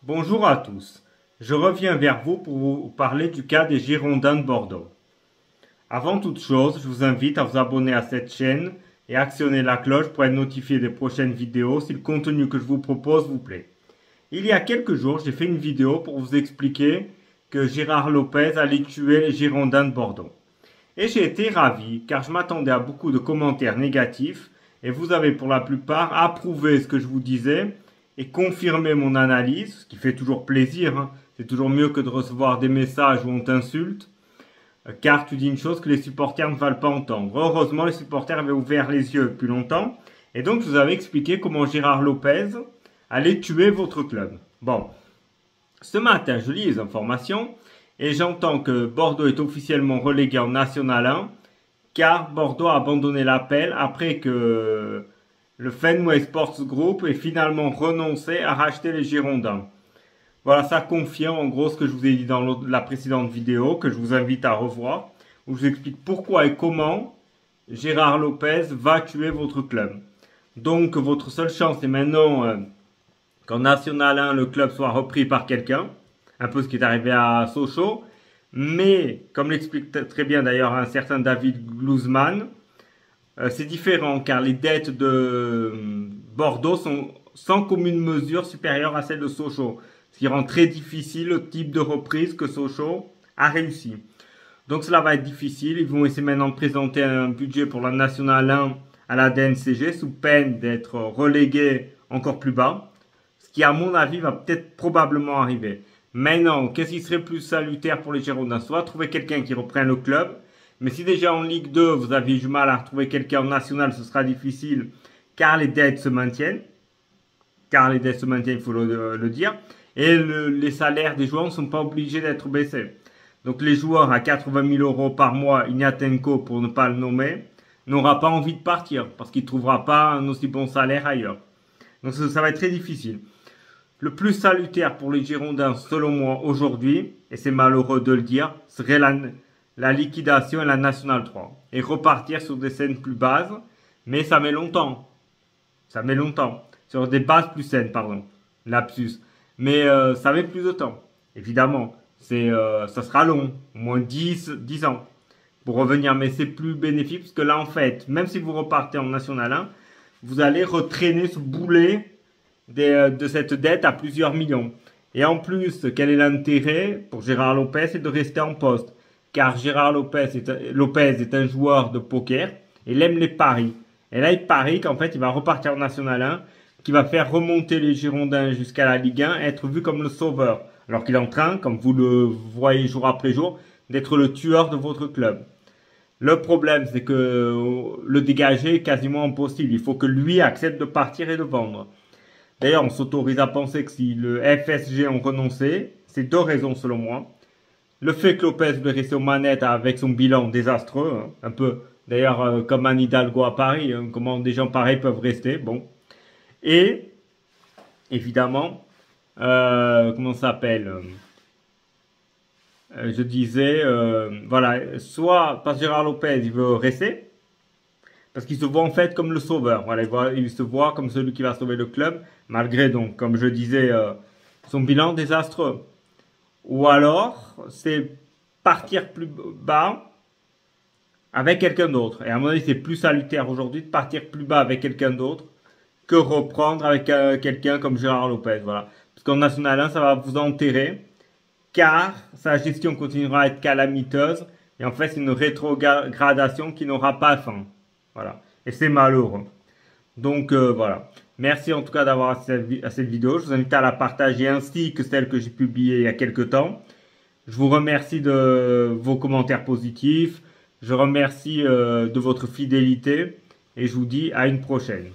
Bonjour à tous. Je reviens vers vous pour vous parler du cas des Girondins de Bordeaux. Avant toute chose, je vous invite à vous abonner à cette chaîne et actionner la cloche pour être notifié des prochaines vidéos si le contenu que je vous propose vous plaît. Il y a quelques jours, j'ai fait une vidéo pour vous expliquer que Gérard Lopez allait tuer les Girondins de Bordeaux. Et j'ai été ravi car je m'attendais à beaucoup de commentaires négatifs et vous avez pour la plupart approuvé ce que je vous disais et confirmé mon analyse, ce qui fait toujours plaisir, hein. C'est toujours mieux que de recevoir des messages où on t'insulte, car tu dis une chose que les supporters ne veulent pas entendre. Heureusement, les supporters avaient ouvert les yeux depuis longtemps, et donc je vous avais expliqué comment Gérard Lopez allait tuer votre club. Bon, ce matin, je lis les informations, et j'entends que Bordeaux est officiellement relégué en National 1, car Bordeaux a abandonné l'appel après que le Fenway Sports Group ait finalement renoncé à racheter les Girondins. Voilà, ça confirme en gros ce que je vous ai dit dans la précédente vidéo, que je vous invite à revoir, où je vous explique pourquoi et comment Gérard Lopez va tuer votre club. Donc votre seule chance est maintenant qu'en National 1, le club soit repris par quelqu'un, un peu ce qui est arrivé à Sochaux, mais comme l'explique très bien d'ailleurs un certain David Glusman, c'est différent car les dettes de Bordeaux sont sans commune mesure supérieures à celles de Sochaux, ce qui rend très difficile le type de reprise que Sochaux a réussi. Donc cela va être difficile, ils vont essayer maintenant de présenter un budget pour la National 1 à la DNCG sous peine d'être relégué encore plus bas, ce qui à mon avis va peut-être probablement arriver. Maintenant, qu'est-ce qui serait plus salutaire pour les Girondins? Soit trouver quelqu'un qui reprenne le club, mais si déjà en Ligue 2, vous avez du mal à retrouver quelqu'un en national, ce sera difficile car les dettes se maintiennent. Car les dettes se maintiennent, il faut le dire. Et les salaires des joueurs ne sont pas obligés d'être baissés. Donc les joueurs à 80 000 euros par mois, Ignatenko pour ne pas le nommer, n'aura pas envie de partir parce qu'il ne trouvera pas un aussi bon salaire ailleurs. Donc ça va être très difficile. Le plus salutaire pour les Girondins, selon moi, aujourd'hui, et c'est malheureux de le dire, serait la liquidation et la National 3. Et repartir sur des scènes plus basses, mais ça met longtemps. Ça met longtemps. Sur des bases plus saines, pardon. Lapsus. Mais ça met plus de temps. Évidemment, ça sera long. Au moins 10 ans. Pour revenir, mais c'est plus bénéfique. Parce que là, en fait, même si vous repartez en National 1, vous allez retraîner ce boulet de cette dette à plusieurs millions. Et en plus, quel est l'intérêt pour Gérard Lopez? C'est de rester en poste. Car Gérard Lopez est un joueur de poker. Et il aime les paris. Et là, il parie qu'en fait, il va repartir en National 1, qui va faire remonter les Girondins jusqu'à la Ligue 1, être vu comme le sauveur. Alors qu'il est en train, comme vous le voyez jour après jour, d'être le tueur de votre club. Le problème, c'est que le dégager est quasiment impossible. Il faut que lui accepte de partir et de vendre. D'ailleurs, on s'autorise à penser que si le FSG ont renoncé, c'est deux raisons selon moi. Le fait que Lopez veut rester aux manettes avec son bilan désastreux, hein, un peu d'ailleurs comme Anne Hidalgo à Paris, hein, comment des gens pareils peuvent rester, bon. Et, évidemment, comment ça s'appelle je disais, voilà, soit parce que Gérard Lopez, il veut rester, parce qu'il se voit en fait comme le sauveur, voilà, il se voit comme celui qui va sauver le club, malgré donc, comme je disais, son bilan désastreux. Ou alors, c'est partir plus bas avec quelqu'un d'autre. Et à mon avis, c'est plus salutaire aujourd'hui de partir plus bas avec quelqu'un d'autre que reprendre avec quelqu'un comme Gérard Lopez. Voilà. Parce qu'en National 1, ça va vous enterrer, car sa gestion continuera à être calamiteuse. Et en fait, c'est une rétrogradation qui n'aura pas fin. Voilà. Et c'est malheureux. Donc, voilà. Merci en tout cas d'avoir assisté à cette vidéo. Je vous invite à la partager ainsi que celle que j'ai publiée il y a quelques temps. Je vous remercie de vos commentaires positifs. Je remercie de votre fidélité. Et je vous dis à une prochaine.